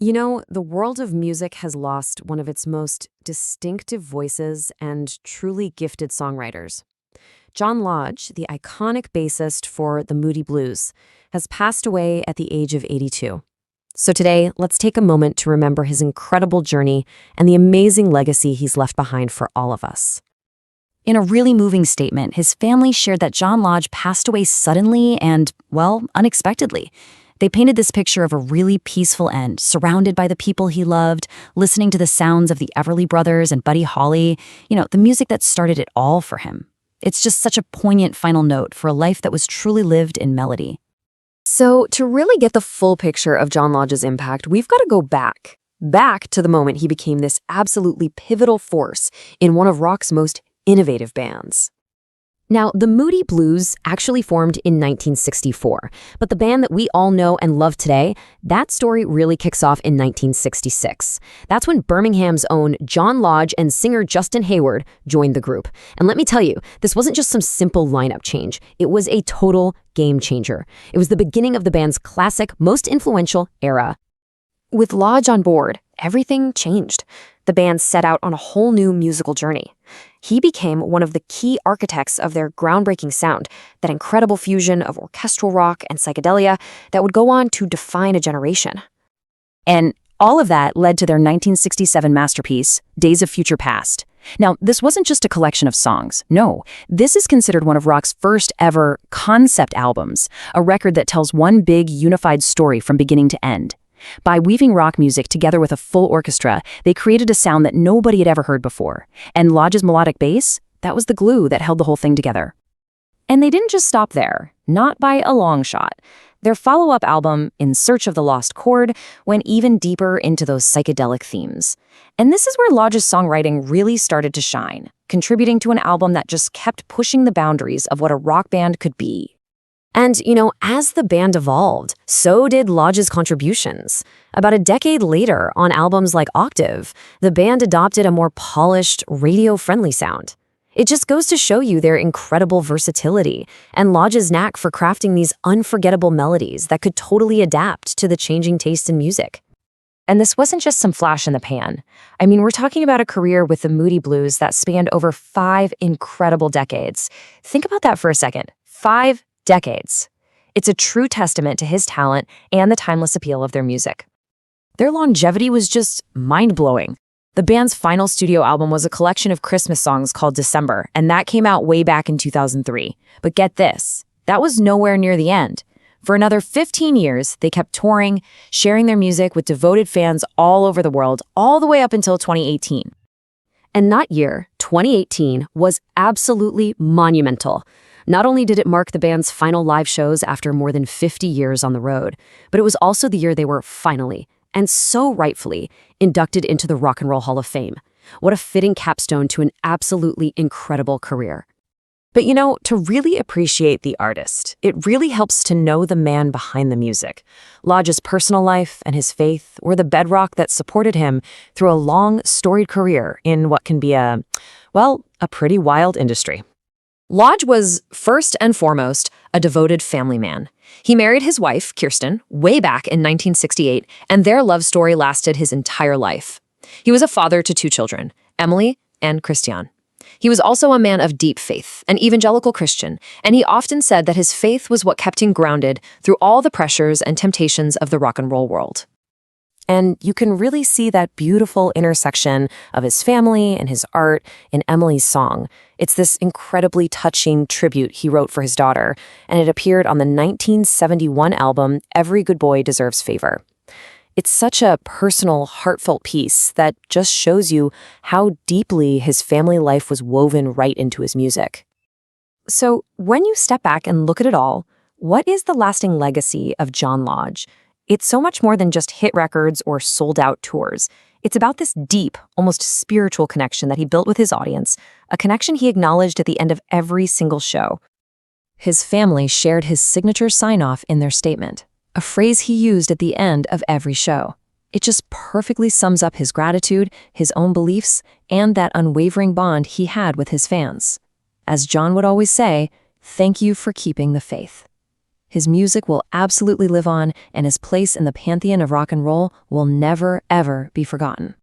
You know, the world of music has lost one of its most distinctive voices and truly gifted songwriters. John Lodge, the iconic bassist for the Moody Blues, has passed away at the age of 82. So today, let's take a moment to remember his incredible journey and the amazing legacy he's left behind for all of us. In a really moving statement, his family shared that John Lodge passed away suddenly and, well, unexpectedly. They painted this picture of a really peaceful end, surrounded by the people he loved, listening to the sounds of the Everly Brothers and Buddy Holly, the music that started it all for him. It's just such a poignant final note for a life that was truly lived in melody. So to really get the full picture of John Lodge's impact, we've got to go back to the moment he became this absolutely pivotal force in one of rock's most innovative bands. Now, the Moody Blues actually formed in 1964, but the band that we all know and love today, that story really kicks off in 1966. That's when Birmingham's own John Lodge and singer Justin Hayward joined the group. And let me tell you, this wasn't just some simple lineup change. It was a total game changer. It was the beginning of the band's classic, most influential era. With Lodge on board, everything changed. The band set out on a whole new musical journey. He became one of the key architects of their groundbreaking sound, that incredible fusion of orchestral rock and psychedelia that would go on to define a generation. And all of that led to their 1967 masterpiece, Days of Future Past. Now, this wasn't just a collection of songs. No, this is considered one of rock's first ever concept albums, a record that tells one big unified story from beginning to end. By weaving rock music together with a full orchestra, they created a sound that nobody had ever heard before. And Lodge's melodic bass, that was the glue that held the whole thing together. And they didn't just stop there, not by a long shot. Their follow-up album, In Search of the Lost Chord, went even deeper into those psychedelic themes. And this is where Lodge's songwriting really started to shine, contributing to an album that just kept pushing the boundaries of what a rock band could be. And, as the band evolved, so did Lodge's contributions. About a decade later, on albums like Octave, the band adopted a more polished, radio-friendly sound. It just goes to show you their incredible versatility and Lodge's knack for crafting these unforgettable melodies that could totally adapt to the changing taste in music. And this wasn't just some flash in the pan. I mean, we're talking about a career with the Moody Blues that spanned over 5 incredible decades. Think about that for a second. 5 decades. It's a true testament to his talent and the timeless appeal of their music. Their longevity was just mind-blowing. The band's final studio album was a collection of Christmas songs called December, and that came out way back in 2003. But get this, that was nowhere near the end. For another 15 years, they kept touring, sharing their music with devoted fans all over the world, all the way up until 2018. And that year, 2018, was absolutely monumental. Not only did it mark the band's final live shows after more than 50 years on the road, but it was also the year they were finally, and so rightfully, inducted into the Rock and Roll Hall of Fame. What a fitting capstone to an absolutely incredible career. But to really appreciate the artist, it really helps to know the man behind the music. Lodge's personal life and his faith were the bedrock that supported him through a long, storied career in what can be a pretty wild industry. Lodge was, first and foremost, a devoted family man. He married his wife, Kirsten, way back in 1968, and their love story lasted his entire life. He was a father to 2 children, Emily and Christian. He was also a man of deep faith, an evangelical Christian, and he often said that his faith was what kept him grounded through all the pressures and temptations of the rock and roll world. And you can really see that beautiful intersection of his family and his art in Emily's song. It's this incredibly touching tribute he wrote for his daughter, and it appeared on the 1971 album, Every Good Boy Deserves Favor. It's such a personal, heartfelt piece that just shows you how deeply his family life was woven right into his music. So when you step back and look at it all, what is the lasting legacy of John Lodge? It's so much more than just hit records or sold-out tours. It's about this deep, almost spiritual connection that he built with his audience, a connection he acknowledged at the end of every single show. His family shared his signature sign-off in their statement, a phrase he used at the end of every show. It just perfectly sums up his gratitude, his own beliefs, and that unwavering bond he had with his fans. As John would always say, "Thank you for keeping the faith." His music will absolutely live on, and his place in the pantheon of rock and roll will never, ever be forgotten.